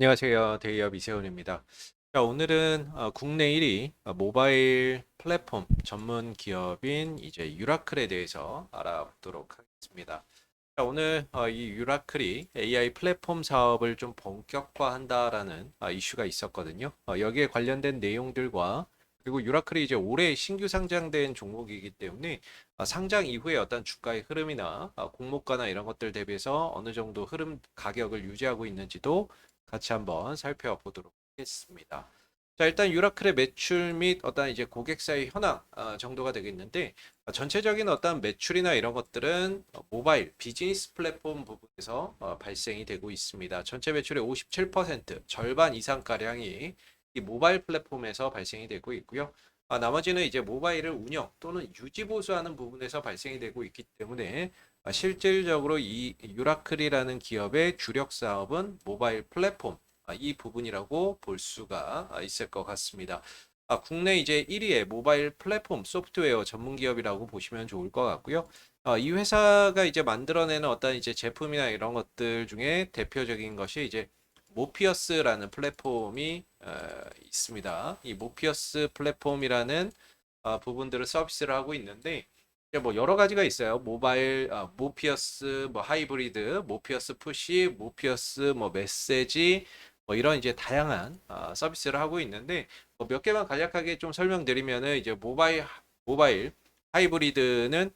안녕하세요. 데이업 이세훈입니다. 자, 오늘은 국내 1위 모바일 플랫폼 전문 기업인 이제 유라클에 대해서 알아보도록 하겠습니다. 자, 오늘 이 유라클이 AI 플랫폼 사업을 좀 본격화한다라는 이슈가 있었거든요. 여기에 관련된 내용들과 그리고 유라클이 이제 올해 신규 상장된 종목이기 때문에 상장 이후에 어떤 주가의 흐름이나 공모가나 이런 것들 대비해서 어느 정도 흐름 가격을 유지하고 있는지도 같이 한번 살펴보도록 하겠습니다. 자, 일단 유라클의 매출 및 어떤 이제 고객사의 현황 정도가 되겠는데 전체적인 어떤 매출이나 이런 것들은 모바일 비즈니스 플랫폼 부분에서 발생이 되고 있습니다. 전체 매출의 57% 절반 이상 가량이 이 모바일 플랫폼에서 발생이 되고 있고요. 나머지는 이제 모바일을 운영 또는 유지 보수하는 부분에서 발생이 되고 있기 때문에 실질적으로 이 유라클이라는 기업의 주력 사업은 모바일 플랫폼 이 부분이라고 볼 수가 있을 것 같습니다. 국내 이제 1위의 모바일 플랫폼 소프트웨어 전문 기업이라고 보시면 좋을 것 같고요. 이 회사가 이제 만들어내는 어떤 이제 제품이나 이런 것들 중에 대표적인 것이 이제 모피어스라는 플랫폼이 있습니다. 이 모피어스 플랫폼이라는 부분들을 서비스를 하고 있는데 이게 뭐 여러 가지가 있어요. 모바일 모피어스 뭐 하이브리드, 모피어스 푸시, 모피어스 뭐 메시지 뭐 이런 이제 다양한 서비스를 하고 있는데 뭐몇 개만 간략하게 좀 설명드리면은 이제 모바일 하이브리드는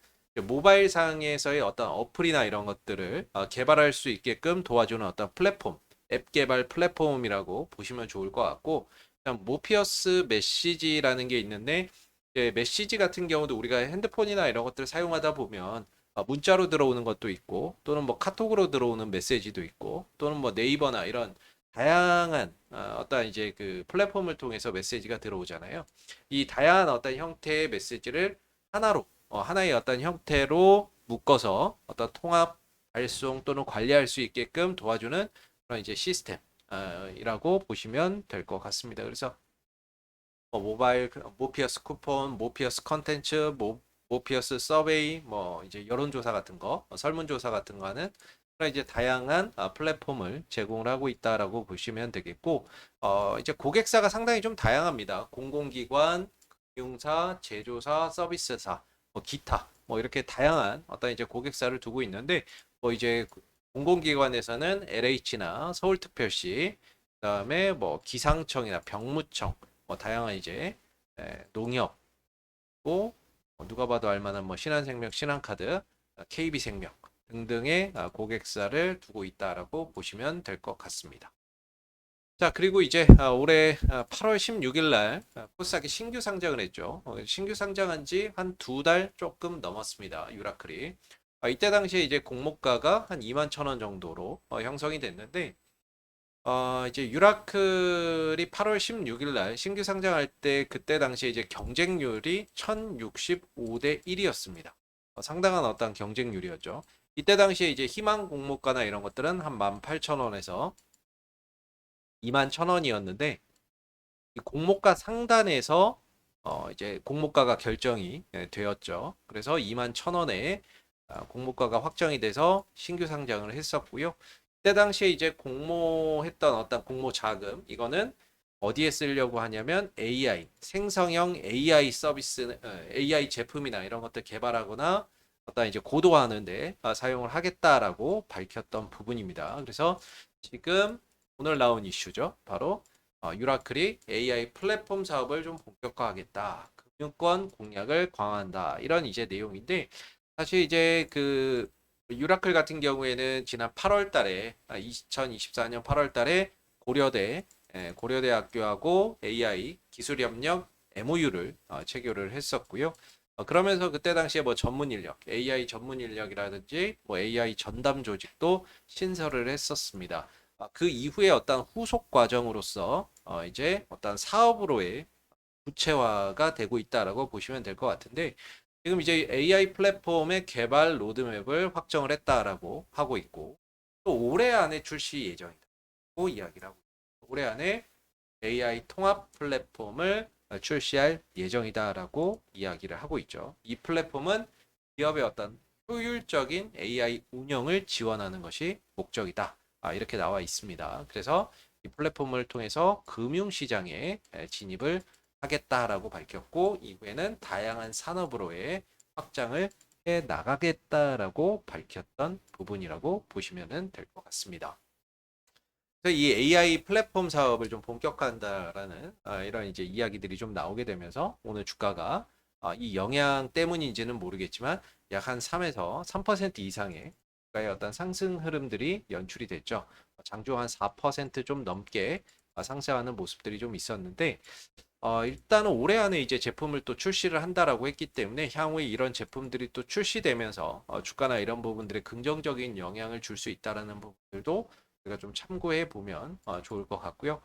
모바일 상에서의 어떤 어플이나 이런 것들을 개발할 수 있게끔 도와주는 어떤 플랫폼, 앱 개발 플랫폼이라고 보시면 좋을 것 같고, 그냥 모피어스 메시지라는 게 있는데 메시지 같은 경우도 우리가 핸드폰이나 이런 것들을 사용하다 보면 문자로 들어오는 것도 있고 또는 뭐 카톡으로 들어오는 메시지도 있고 또는 뭐 네이버나 이런 다양한 어떤 이제 그 플랫폼을 통해서 메시지가 들어오잖아요. 이 다양한 어떤 형태의 메시지를 하나로 하나의 어떤 형태로 묶어서 어떤 통합 발송 또는 관리할 수 있게끔 도와주는 그런 이제 시스템이라고 보시면 될 것 같습니다. 그래서 모바일 모피어스 쿠폰, 모피어스 컨텐츠, 모피어스 서베이, 뭐 이제 여론조사 같은 거, 설문조사 같은 거 하는 그런 이제 다양한 플랫폼을 제공을 하고 있다라고 보시면 되겠고, 이제 고객사가 상당히 좀 다양합니다. 공공기관, 금융사, 제조사, 서비스사, 뭐 기타, 뭐 이렇게 다양한 어떤 이제 고객사를 두고 있는데, 뭐 이제 공공기관에서는 LH나 서울특별시, 그다음에 뭐 기상청이나 병무청 뭐 다양한 이제 농협 또 누가 봐도 알만한 뭐 신한생명, 신한카드, KB생명 등등의 고객사를 두고 있다라고 보시면 될 것 같습니다. 자, 그리고 이제 올해 8월 16일 날 코스닥이 신규 상장을 했죠. 신규 상장한 지 한 두 달 조금 넘었습니다. 유라클이. 이때 당시에 이제 공모가가 한 2만 1천 원 정도로 형성이 됐는데 이제 유라클이 8월 16일 날 신규 상장할 때 그때 당시에 이제 경쟁률이 1065대 1이었습니다. 상당한 어떤 경쟁률이었죠. 이때 당시에 이제 희망 공모가나 이런 것들은 한 18,000원에서 2만 1,000원이었는데 이 공모가 상단에서 이제 공모가가 결정이 되었죠. 그래서 2만 1,000원에 공모가가 확정이 돼서 신규 상장을 했었고요. 그때 당시에 이제 공모했던 어떤 공모 자금 이거는 어디에 쓰려고 하냐면 AI 생성형 AI 서비스 AI 제품이나 이런 것들 개발하거나 어떤 이제 고도화하는데 사용을 하겠다라고 밝혔던 부분입니다. 그래서 지금 오늘 나온 이슈죠. 바로 유라클이 AI 플랫폼 사업을 좀 본격화하겠다. 금융권 공략을 강화한다. 이런 이제 내용인데 사실 이제 그 유라클 같은 경우에는 지난 8월 달에 2024년 8월 달에 고려대학교하고 AI 기술 협력 MOU를 체결을 했었고요. 그러면서 그때 당시에 뭐 전문 인력, AI 전문 인력이라든지 뭐 AI 전담 조직도 신설을 했었습니다. 그 이후에 어떤 후속 과정으로서 이제 어떤 사업으로의 구체화가 되고 있다라고 보시면 될 것 같은데 지금 이제 AI 플랫폼의 개발 로드맵을 확정을 했다라고 하고 있고 또 올해 안에 출시 예정이다고 이야기를 하고 있습니다. 올해 안에 AI 통합 플랫폼을 출시할 예정이다라고 이야기를 하고 있죠. 이 플랫폼은 기업의 어떤 효율적인 AI 운영을 지원하는 것이 목적이다. 이렇게 나와 있습니다. 그래서 이 플랫폼을 통해서 금융시장에 진입을 하겠다라고 밝혔고 이후에는 다양한 산업으로의 확장을 해 나가겠다라고 밝혔던 부분이라고 보시면 될 것 같습니다. 그래서 이 AI 플랫폼 사업을 좀 본격화한다라는 이런 이제 이야기들이 좀 나오게 되면서 오늘 주가가 이 영향 때문인지는 모르겠지만 약 한 3에서 3% 이상의 주가의 어떤 상승 흐름들이 연출이 됐죠. 장중 한 4%좀 넘게 상승하는 모습들이 좀 있었는데 일단은 올해 안에 이제 제품을 또 출시를 한다라고 했기 때문에 향후에 이런 제품들이 또 출시되면서 주가나 이런 부분들에 긍정적인 영향을 줄 수 있다라는 부분들도 우리가 좀 참고해 보면 좋을 것 같고요.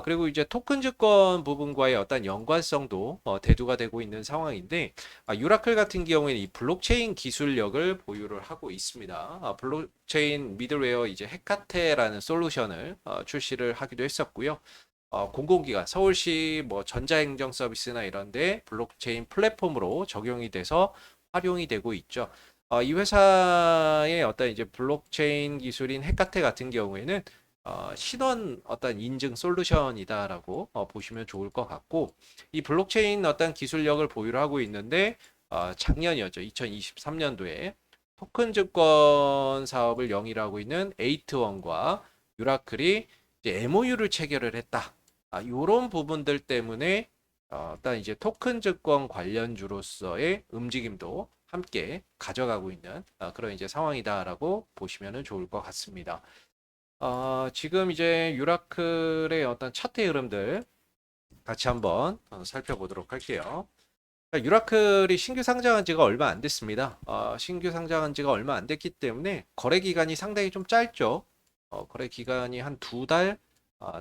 그리고 이제 토큰 증권 부분과의 어떤 연관성도 대두가 되고 있는 상황인데, 유라클 같은 경우에는 이 블록체인 기술력을 보유를 하고 있습니다. 블록체인 미들웨어 이제 헤카테라는 솔루션을 출시를 하기도 했었고요. 공공기관, 서울시 뭐 전자행정 서비스나 이런데 블록체인 플랫폼으로 적용이 돼서 활용이 되고 있죠. 이 회사의 어떤 이제 블록체인 기술인 헤카테 같은 경우에는 신원 어떤 인증 솔루션이다라고 보시면 좋을 것 같고 이 블록체인 어떤 기술력을 보유를 하고 있는데 작년이었죠. 2023년도에 토큰 증권 사업을 영위하고 있는 에이트원과 유라클이 이제 MOU를 체결을 했다. 이런 부분들 때문에 일단 이제 토큰 증권 관련주로서의 움직임도 함께 가져가고 있는 그런 이제 상황이다라고 보시면 좋을 것 같습니다. 지금 이제 유라클의 어떤 차트 흐름들 같이 한번 살펴보도록 할게요. 유라클이 신규 상장한 지가 얼마 안 됐습니다. 신규 상장한 지가 얼마 안 됐기 때문에 거래 기간이 상당히 좀 짧죠. 거래 기간이 한 두 달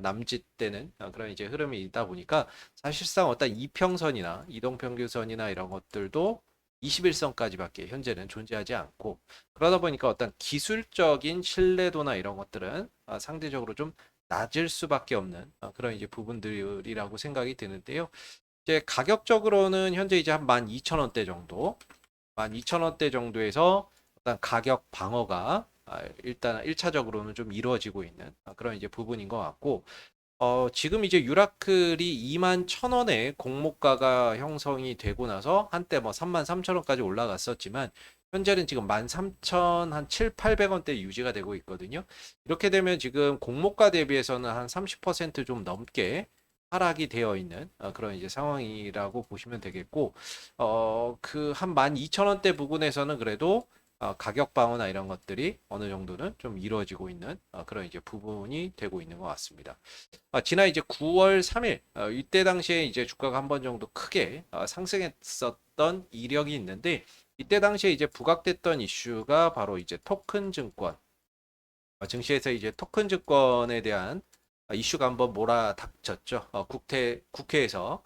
남짓되는 그런 이제 흐름이다 보니까 사실상 어떤 이평선이나 이동평균선이나 이런 것들도 21선까지밖에 현재는 존재하지 않고 그러다 보니까 어떤 기술적인 신뢰도나 이런 것들은 상대적으로 좀 낮을 수밖에 없는 그런 이제 부분들이라고 생각이 드는데요. 이제 가격적으로는 현재 이제 한 12,000원대 정도, 12,000원대 정도에서 어떤 가격 방어가 일단 1차적으로는 좀 이루어지고 있는 그런 이제 부분인 것 같고 지금 이제 유라클이 21,000원에 공모가가 형성이 되고 나서 한때 뭐 33,000원까지 올라갔었지만 현재는 지금 13,000 한 7, 800원대 유지가 되고 있거든요. 이렇게 되면 지금 공모가 대비해서는 한 30%좀 넘게 하락이 되어 있는 그런 이제 상황이라고 보시면 되겠고 그 한 12,000원대 부근에서는 그래도 가격 방어나 이런 것들이 어느 정도는 좀 이루어지고 있는 그런 이제 부분이 되고 있는 것 같습니다. 지난 이제 9월 3일 이때 당시에 이제 주가가 한 번 정도 크게 상승했었던 이력이 있는데 이때 당시에 이제 부각됐던 이슈가 바로 이제 토큰 증권 증시에서 이제 토큰 증권에 대한 이슈가 한번 몰아닥쳤죠. 국회에서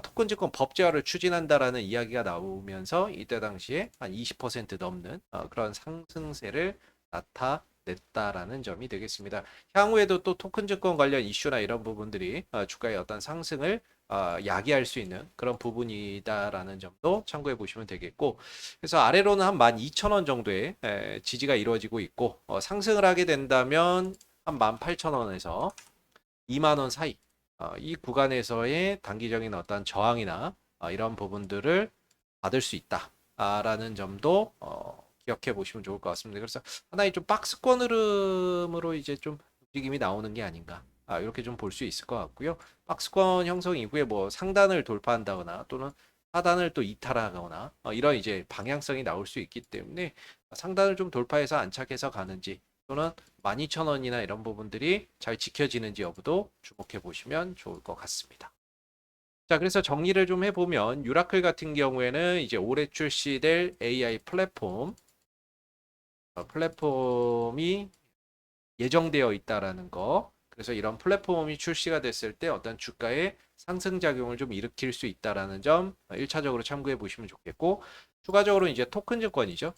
토큰 증권 법제화를 추진한다라는 이야기가 나오면서 이때 당시에 한 20% 넘는 그런 상승세를 나타냈다라는 점이 되겠습니다. 향후에도 또 토큰 증권 관련 이슈나 이런 부분들이 주가의 어떤 상승을 야기할 수 있는 그런 부분이다라는 점도 참고해 보시면 되겠고 그래서 아래로는 한 12,000원 정도의 지지가 이루어지고 있고 상승을 하게 된다면 한 18,000원에서 2만 원 사이 이 구간에서의 단기적인 어떤 저항이나 이런 부분들을 받을 수 있다라는 점도 기억해 보시면 좋을 것 같습니다. 그래서 하나의 좀 박스권 흐름으로 이제 좀 움직임이 나오는 게 아닌가 이렇게 좀 볼 수 있을 것 같고요. 박스권 형성 이후에 뭐 상단을 돌파한다거나 또는 하단을 또 이탈하거나 이런 이제 방향성이 나올 수 있기 때문에 상단을 좀 돌파해서 안착해서 가는지 또는 12,000원이나 이런 부분들이 잘 지켜지는지 여부도 주목해 보시면 좋을 것 같습니다. 자, 그래서 정리를 좀 해보면 유라클 같은 경우에는 이제 올해 출시될 AI 플랫폼이 예정되어 있다라는 거. 그래서 이런 플랫폼이 출시가 됐을 때 어떤 주가의 상승 작용을 좀 일으킬 수 있다라는 점 1차적으로 참고해 보시면 좋겠고 추가적으로 이제 토큰 증권이죠.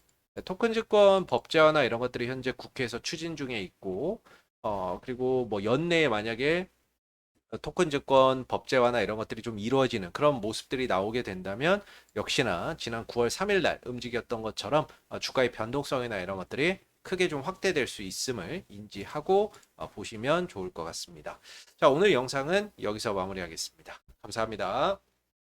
토큰 증권 법제화나 이런 것들이 현재 국회에서 추진 중에 있고 그리고 뭐 연내에 만약에 토큰 증권 법제화나 이런 것들이 좀 이루어지는 그런 모습들이 나오게 된다면 역시나 지난 9월 3일 날 움직였던 것처럼 주가의 변동성이나 이런 것들이 크게 좀 확대될 수 있음을 인지하고 보시면 좋을 것 같습니다. 자, 오늘 영상은 여기서 마무리하겠습니다. 감사합니다.